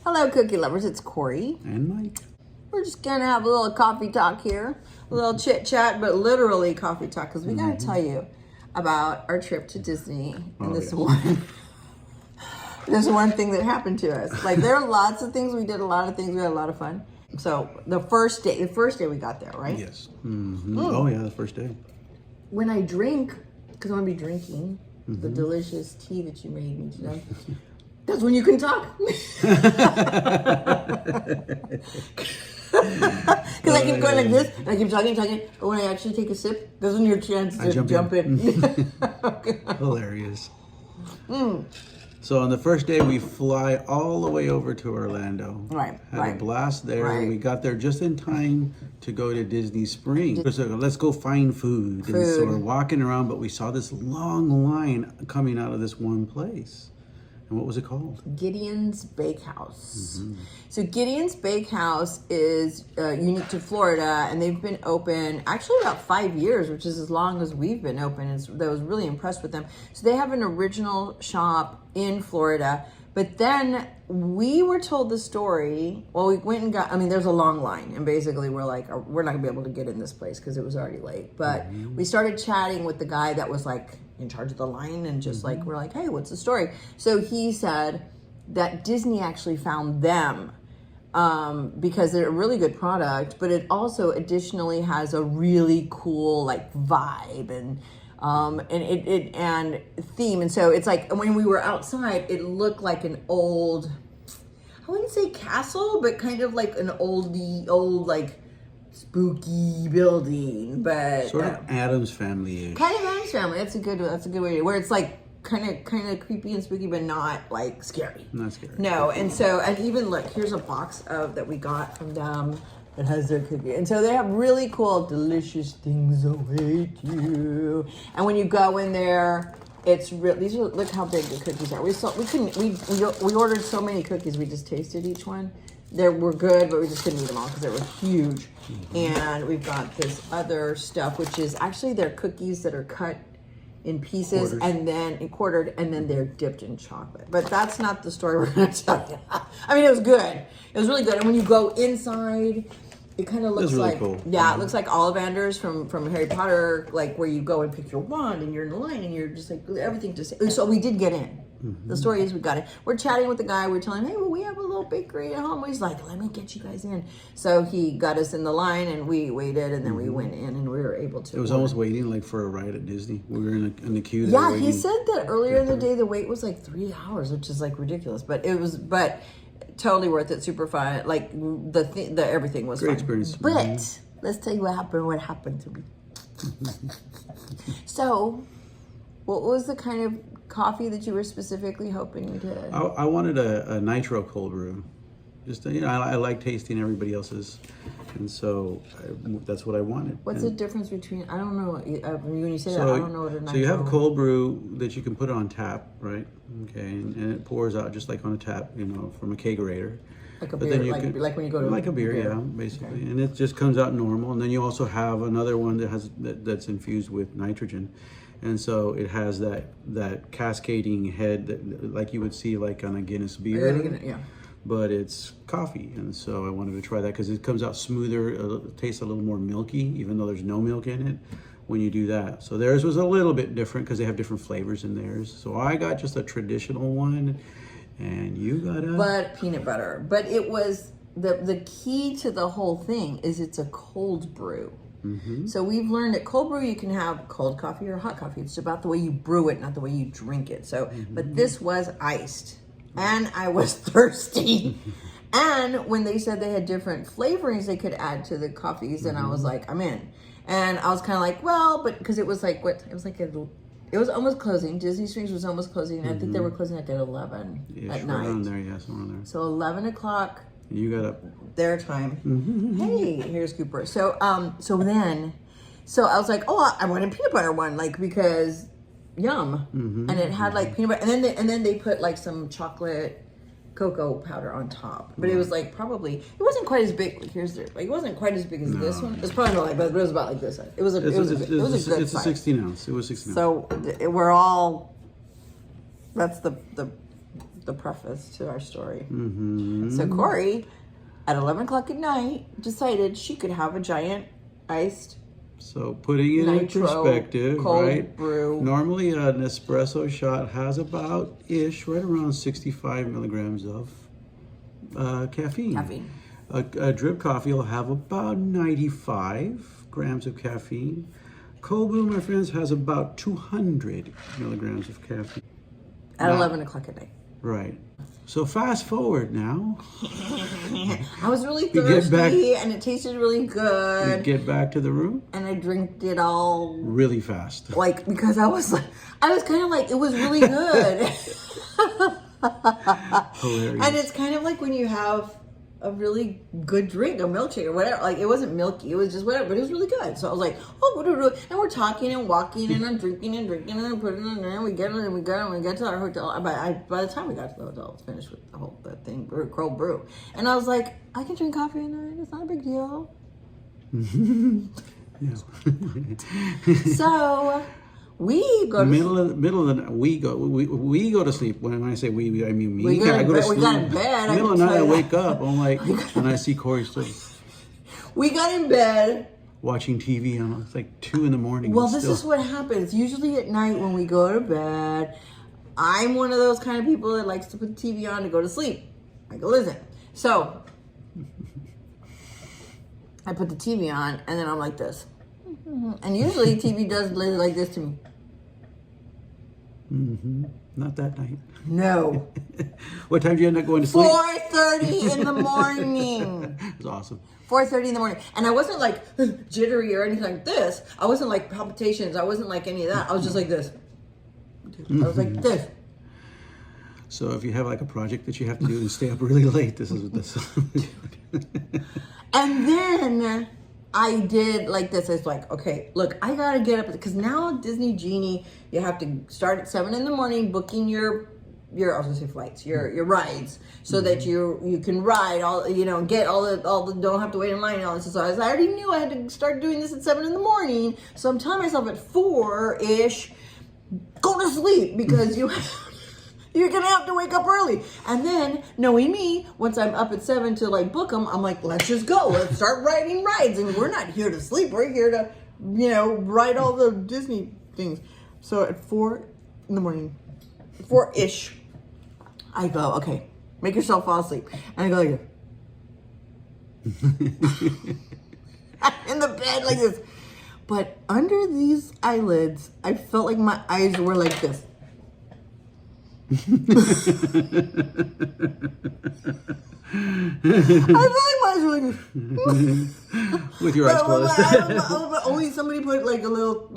Hello, cookie lovers. It's Corey. And Mike. We're just going to have a little coffee talk here. A little chit chat, but literally coffee talk. Because we got to tell you about our trip to Disney. And this one thing that happened to us. Like, there are lots of things. We did a lot of things. We had a lot of fun. So, the first day we got there, right? Yes. Mm-hmm. Oh, yeah, the first day. When I drink, because I'm going to be drinking the delicious tea that you made me today. That's when you can talk. Because I keep going like this, and I keep talking. But when I actually take a sip, that's when your chance to jump in. Hilarious. So on the first day, we fly all the way over to Orlando. Right. Had a blast there. Right. We got there just in time to go to Disney Springs. So let's go find food. And so we're walking around, but we saw this long line coming out of this one place. And what was it called? Gideon'S Bakehouse. So Gideon'S Bakehouse is unique to Florida, and they've been open actually about 5 years, which is as long as we've been open. I was really impressed with them. So they have an original shop in Florida, but then we were told the story. Well, we went and there's a long line, and basically we're like, we're not gonna be able to get in this place because it was already late. But we started chatting with the guy that was like in charge of the line, and just like, we're like, hey, what's the story? So he said that Disney actually found them because they're a really good product, but it also additionally has a really cool like vibe and theme. And so it's like when we were outside, it looked like an old, I wouldn't say castle, but kind of like an old like spooky building, but sort of Addams Family-ish. Kind of Addams Family. That's a good way to, where it's like kind of creepy and spooky, but not like scary. Not scary. No. And so, and even look, here's a box that we got from them that has their cookie. And so they have really cool, delicious things await you. And when you go in there, it's real. Look how big the cookies are. We ordered so many cookies. We just tasted each one. They were good, but we just couldn't eat them all because they were huge. And we've got this other stuff, which is actually their cookies that are cut in pieces and then quartered, and then they're dipped in chocolate. But that's not the story we're going to tell you. I mean, it was good. It was really good. And when you go inside, it kind of looks like, cool. Yeah, it looks like Ollivanders from Harry Potter, like where you go and pick your wand and you're in the line and you're just like, everything just, so we did get in. The story is we got it. We're chatting with the guy. We're telling him, hey, well, we have a little bakery at home. He's like, let me get you guys in. So he got us in the line, and we waited, and then we went in, and we were able to. It was almost waiting like for a ride at Disney. We were in the queue. Yeah, he said that earlier in the day the wait was like 3 hours, which is like ridiculous. But totally worth it. Super fun. Like the everything was great fun. experience. But let's tell you what happened to me. So, what was the kind of coffee that you were specifically hoping to? I wanted a nitro cold brew. Just I like tasting everybody else's, and so that's what I wanted. What's the difference between? I don't know. When you say that, I don't know what a nitro. So you have a cold brew that you can put on tap, right? Okay, and it pours out just like on a tap, from a kegerator. Like a beer, like when you go to like a beer, yeah, basically, okay. And it just comes out normal. And then you also have another one that's infused with nitrogen. And so it has that cascading head that, like you would see like on a Guinness beer. Yeah. But it's coffee, and so I wanted to try that because it comes out smoother. It tastes a little more milky, even though there's no milk in it when you do that. So theirs was a little bit different because they have different flavors in theirs. So I got just a traditional one, and you got But peanut butter. But it was the key to the whole thing is it's a cold brew. So we've learned that cold brew, you can have cold coffee or hot coffee. It's about the way you brew it, not the way you drink it. So, but this was iced, and I was thirsty. And when they said they had different flavorings they could add to the coffees, and I was like, I'm in. And I was kind of like, well, but because it was like it was almost closing. Disney Springs was almost closing. I think they were closing like at 11 at night. Around there, yeah, somewhere there. So 11 o'clock. You got up. Their time. Hey, here's Cooper. So I was like, oh, I want a peanut butter one, like, because yum. And it had like peanut butter, and then they put like some chocolate cocoa powder on top. But it was like it wasn't quite as big. Like it wasn't quite as big as this one. It's probably not like, but it was about like this size. It was a good size. It's a 16 ounce. It was 16 ounce. So we're all. That's the the preface to our story. Mm-hmm. So Corey, at 11 o'clock at night, decided she could have a giant iced So putting it in nitro perspective, cold right? brew. Normally an espresso shot has about-ish, right around 65 milligrams of caffeine. A drip coffee will have about 95 grams of caffeine. Cold brew, my friends, has about 200 milligrams of caffeine. At 11 o'clock at night. Right. So fast forward now. I was really thirsty and it tasted really good. We get back to the room. And I drank it all Really fast. like because I was kind of like it was really good. Hilarious. And it's kind of like when you have a really good drink, a milkshake or whatever. Like it wasn't milky, it was just whatever, but it was really good. So I was like, oh, and we're talking and walking and I'm drinking and I'm putting it in there. And we get to our hotel. By the time we got to the hotel, I was finished with the thing, cold brew. And I was like, I can drink coffee at night. It's not a big deal. So we go middle of the night. We go to sleep. When I say we, I mean me. We got I go to sleep. We got in bed. Middle of the night, I wake up. I'm like, and I see Corey still we got in bed watching TV. And it's like 2 in the morning. Well, this is what happens. Usually at night when we go to bed, I'm one of those kind of people that likes to put the TV on to go to sleep. I go, listen. So I put the TV on and then I'm like this. And usually TV does like this to me. Mm-hmm. Not that night. No. What time do you end up going to sleep? 4:30 in the morning. It's awesome. 4:30 in the morning. And I wasn't like jittery or anything like this. I wasn't like palpitations. I wasn't like any of that. I was just like this. I was like this. So if you have like a project that you have to do and stay up really late, this is what this is. And then I did like this. It's like, okay, look, I gotta get up because now Disney Genie, you have to start at 7 in the morning booking your I was gonna say flights, your rides, so that you can ride all, get all the don't have to wait in line and all this. So I already knew I had to start doing this at 7 in the morning. So I'm telling myself at 4-ish, go to sleep because you're gonna have to wake up early. And then, knowing me, once I'm up at 7 to like book them, I'm like, let's just go. Let's start riding rides. And we're not here to sleep. We're here to, ride all the Disney things. So at 4 in the morning, 4-ish, I go, okay, make yourself fall asleep. And I go like this. In the bed like this. But under these eyelids, I felt like my eyes were like this. I feel like my eyes were like this. With your eyes closed. Only somebody put like a little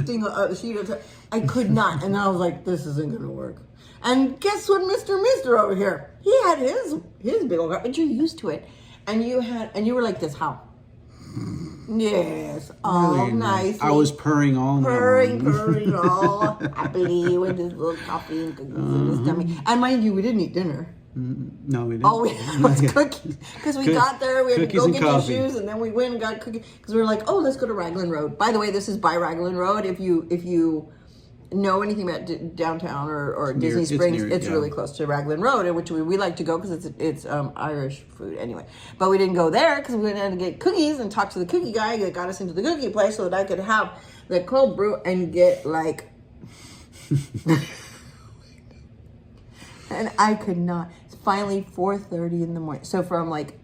thing, a sheet of time. I could not. And I was like, this isn't going to work. And guess what, Mr. over here? He had his big old car, but you're used to it. And you were like this, how? Yes, all Really nice. I was purring all night. Purring all happily with his little coffee and cookies in his tummy. And mind you, we didn't eat dinner. No, we didn't. All we had was cookies. Because we got there, we had to go get the coffee. shoes, and then we went and got cookies. Because we were like, oh, let's go to Raglan Road. By the way, this is by Raglan Road. If you know anything about downtown or Disney Springs, it's really close to Raglan Road, which we like to go because it's Irish food anyway. But we didn't go there because we had to get cookies and talk to the cookie guy that got us into the cookie place so that I could have the cold brew and get like... And I could not. It's finally 4:30 in the morning. So from like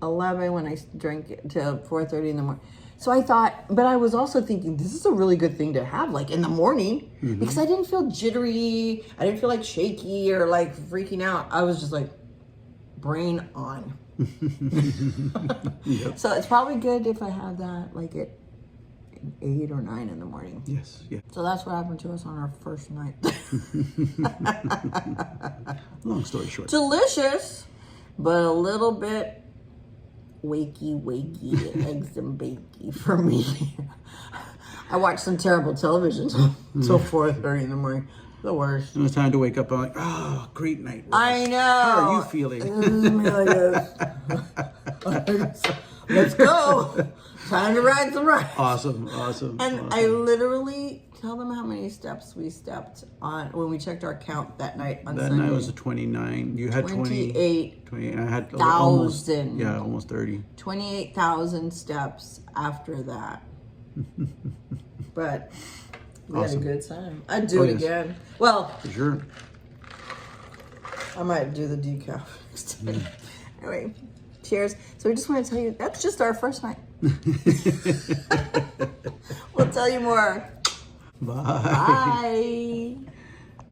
11 when I drank it to 4:30 in the morning. So I thought, but I was also thinking, this is a really good thing to have, like in the morning, because I didn't feel jittery. I didn't feel like shaky or like freaking out. I was just like, brain on. Yep. So it's probably good if I have that like at 8 or 9 in the morning. Yes, yeah. So that's what happened to us on our first night. Long story short. Delicious, but a little bit wakey, eggs and bakey for me. I watched some terrible television till 4:30 in the morning. The worst. It was time to wake up. I'm like, oh, great night. Ross. I know. How are you feeling? Let's go. Time to ride some rides. Awesome. And I literally, Tell them how many steps we stepped on when we checked our count that night on That Sunday. night was a 29. You had 28,000. 20. I had almost, yeah, almost 30. 28,000 steps after that. But we Awesome. had a good time. I'd do it yes. again. Well, For sure. I might do the decaf next time. Anyway, cheers. So we just want to tell you, that's just our first night. We'll tell you more. Bye. Bye.